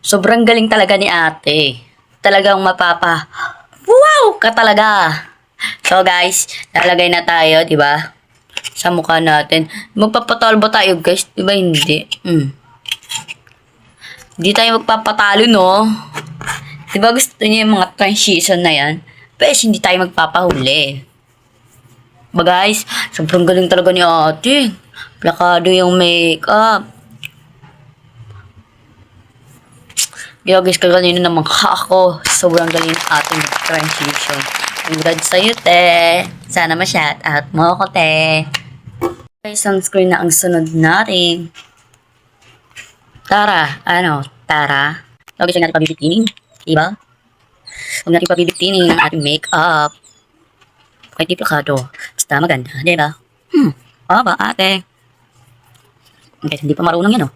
Sobrang galing talaga ni ate. Talagang wow ka talaga. So guys, lalagay na tayo, di ba? Sa mukha natin. Magpapatalo ba tayo guys? Di ba hindi? Hindi tayo magpapatalo, no? Di ba gusto niyo yung mga transition na yan? Pero hindi tayo magpapahuli. Ba guys, sobrang galing talaga ni ate. Plakado yung makeup. Kaya guys, kaganino naman ako. Sobrang galing ating transition. Congrats sa'yo, te. Sana ma-shout out mo ako, te. Okay, sunscreen na ang sunod natin. Tara. Tara. Lagi siya natin pabibitinin. Diba? Huwag natin pabibitinin ang ating makeup. Kahit di plakado. Basta maganda, diba? Ba, ate. Okay, hindi pa marunong yan, oh.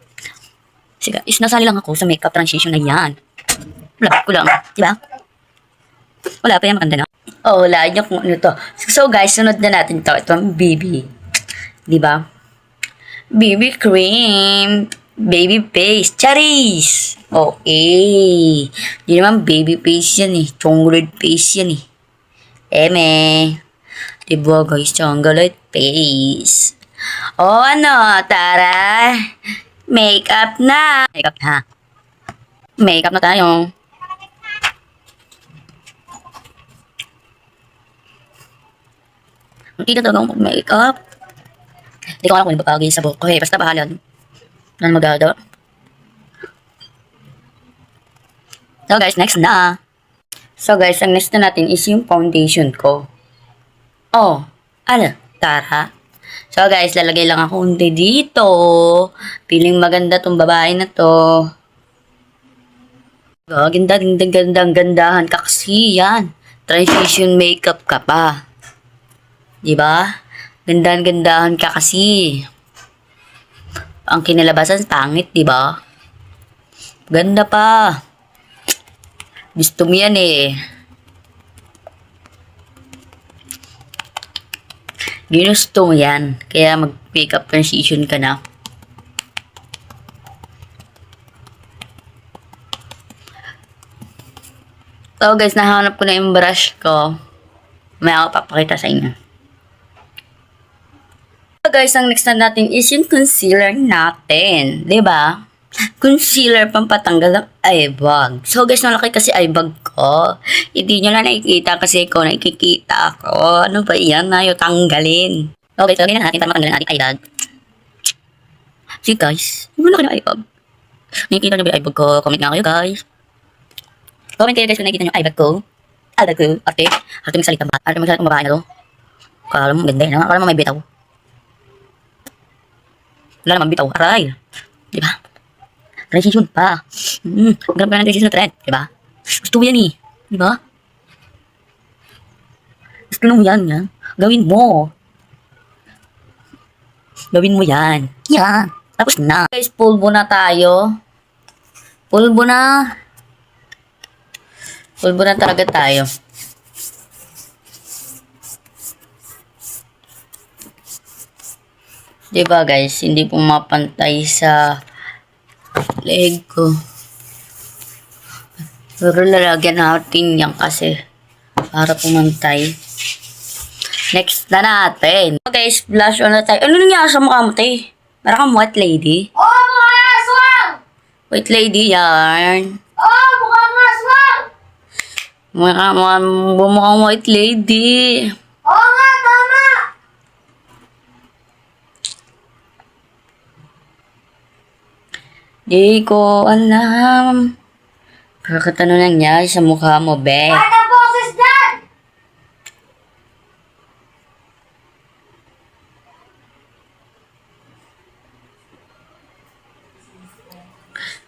Sige, nasali lang ako sa makeup transition na yan. Wala ko lang. Diba? Wala pa yan, maganda na. Oh, wala nyo kung ano to. So guys, sunod na natin to. Ito ang BB. Diba? BB cream. Baby face. Charis! Okay. Di naman baby face yan eh. Chocolate face yan eh. Eme. Diba guys, chocolate face. Oh, tara. Makeup na. Makeup na. Makeup na tayo. Hindi na talaga akong makeup. Hindi ko alam kung ano ba sa buhok ko. Okay, basta bahala. Ano magagawa? So guys, next na. So guys, ang next na natin is yung foundation ko. Oh, tara. So guys, lalagay lang ako unti dito. Feeling maganda tong babae na to. Gandahan ka kasi yan. Transition makeup ka pa. Diba? Gandahan ka kasi. Ang kinalabasan pangit, diba? Ganda pa. Gusto mo yan eh. Ginusto mo yan. Kaya mag-makeup transition ka na. So guys, nahanap ko na yung brush ko. May ako papakita sa inyo. So guys, ang next na natin is yung concealer natin. Diba? Concealer pampatanggal ng eyebag. So guys, malaki kasi eyebag ko. Hindi nyo na nakikita kasi ko nakikita ako. Ano ba yan? Ayaw tanggalin. Okay, so na natin para matanggalin natin eyebag. See guys, malaki na eyebag. Nakikita nyo ba yung eyebag ko? Comment nga kayo guys. Comment kayo guys kung nakikita nyo yung eyebag ko. Eyebag ko. Ate magsalita ba? Ate magsalita babae na to. Kala mo ganda yun. Kala mo may bitaw. Wala naman bitaw. Aray. Diba? Transition pa. Ganap ka ng transition na trend. Diba? Gusto mo yan eh. Diba? Gusto mo yan. Yan. Gawin mo. Gawin mo yan. Yan. Tapos na. Guys, pulbo na tayo. Pulbo na. Pulbo na talaga tayo. Diba guys, hindi pumapantay sa leg ko. Pero lalagyan natin yan kasi para pumantay. Next na natin. So guys, blush on na tayo. Ano nangyari sa mukha mo, te? Para kang white lady. Oh, mukha nga aswang! White lady yarn. Oh, mukha nga aswang! Mukhang white lady. Oo nga, tama! Di ko alam. Bakit ano nangyari sa mukha mo, be? Kahit ang boses dyan!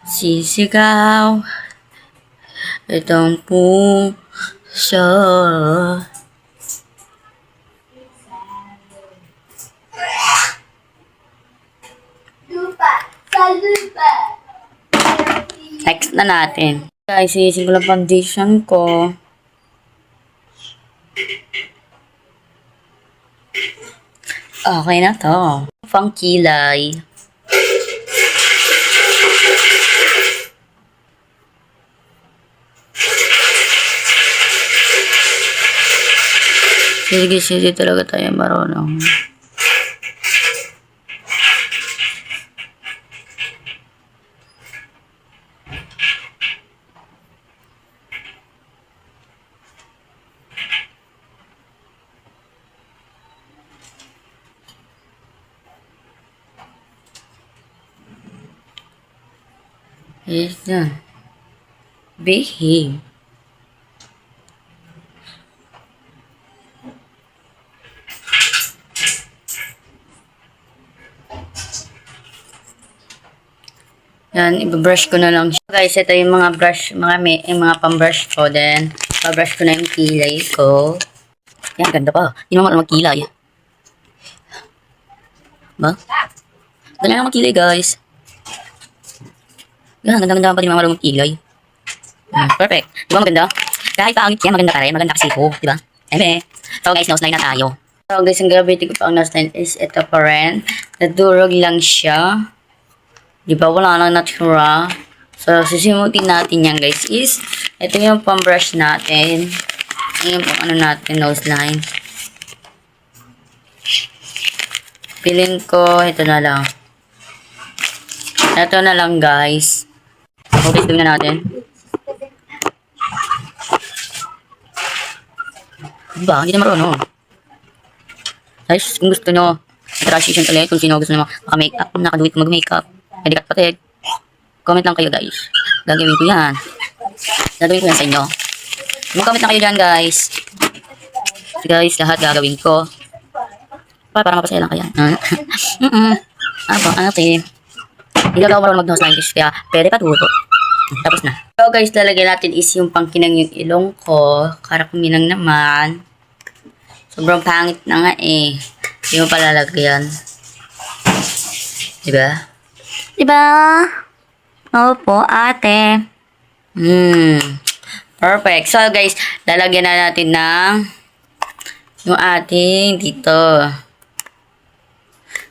Sisigaw itong puso. Lupa, sa lupa. Next na natin. Guys, sisigaw lang foundation ko. Okay na to. Pang kilay. Sige, sige talaga tayo marunong. Yes na. Behave. Yan, i-brush ko na lang siya. Guys, ito yung mga brush, yung mga pang-brush ko. Then, pa-brush ko na yung kilay ko. Yan, ganda pa. Hindi naman magkilay. Ba? Ganyan lang magkilay, guys. Yan, ganda-ganda pa din mga marunong magkilay. Perfect. Di ba maganda? Kahit pangit yan, maganda ka rin. Maganda kasi ko. Di ba? Eme. So, guys, nose line na tayo. So, guys, ang gagawin ko pang nose line is ito pa rin. Nadurog lang siya. Di ba? Wala nang natura. So, sisimutin natin yan, guys, is ito yung pang-brush natin. Yung ano natin, nose line. Pilin ko, ito na lang. Ito na lang, guys. Okay, tingnan natin. Diba? Hindi na marunong. Guys, kung gusto nyo, transition ulit, kung sino gusto nyo maka-makeup, nakaduit mag-makeup, hindi kapatid, comment lang kayo, guys. Gagawin ko yan. Gagawin ko yan sa inyo. Mag-comment lang kayo dyan, guys. So, guys, lahat gagawin ko. Para mapasaya lang kaya. Apo, ate. Hindi daw marunong mag-nose line guys, kaya pwede pa turo. Tapos na. So guys, lalagyan natin is yung pangkinang yung ilong ko. Karakuminang naman. Sobrang pangit na nga eh. Hindi mo palalagyan. Diba? Diba? Opo, ate. Perfect. So guys, lalagyan na natin ng yung ating dito.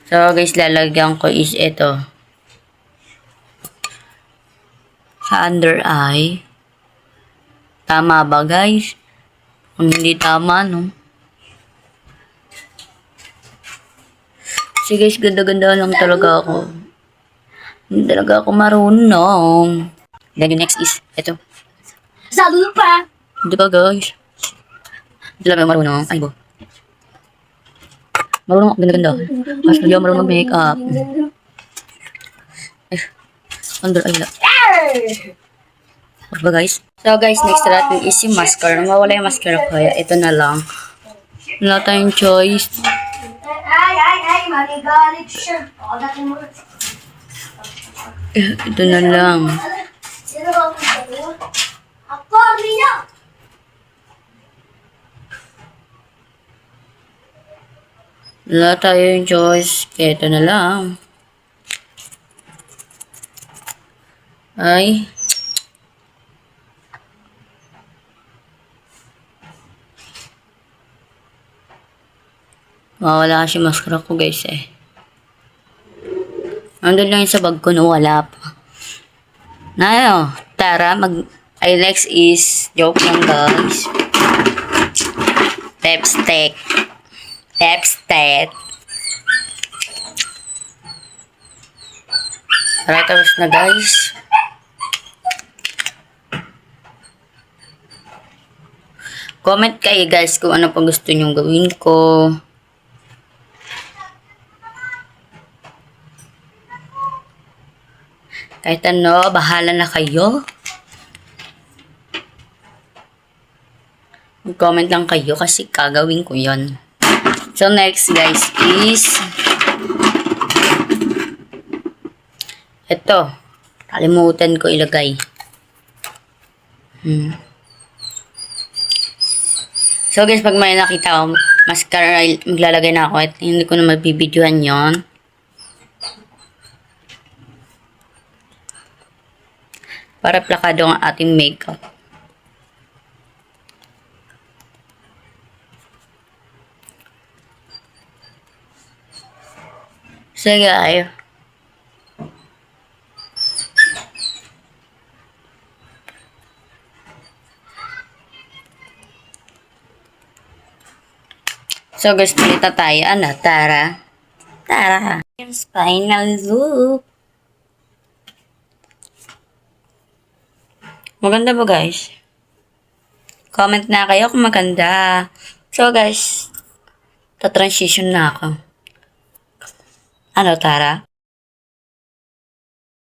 So guys, lalagyan ko is ito. Sa under eye. Tama ba, guys? Kung hindi tama, no? So, guys, ganda-ganda lang talaga ako. Hindi talaga ako marunong. Then, yung next is, ito. Sa lupa. Hindi ba, guys? Hindi lang ako marunong. Ay, bo. Marunong ako, ganda-ganda. Mas hindi ako marunong mag-makeup. Ay, under eye lang. Diba guys? So guys, next natin is yung mascara. Mawala yung mascara ko. Kaya ito na lang. Wala tayong choice. Ay, manigalit siya. Ito na lang. Ako, niya. Wala tayong choice. Kaya ito na lang. Ay. Mawala kasi mascara ko guys eh. Nandun lang yun sa bag ko no, wala pa. Na ano, tara, ay next is, joke lang guys. Lipstick. Lipstick. Tara, tapos na guys. Comment kayo guys kung ano pa gusto nyong gawin ko. Kahit ano, bahala na kayo. Mag-comment lang kayo kasi kagawin ko yon. So next guys is ito. Kalimutan ko ilagay. So guys, pag may nakita ko mascara, maglalagay na ako at hindi ko na mabibidyohan yon. Para plakado ang ating makeup. So guys, So guys, pilita tayo. Ano, Tara? Tara. Yung final look. Maganda ba guys? Comment na kayo kung maganda. So guys, ta-transition na ako. Ano, Tara?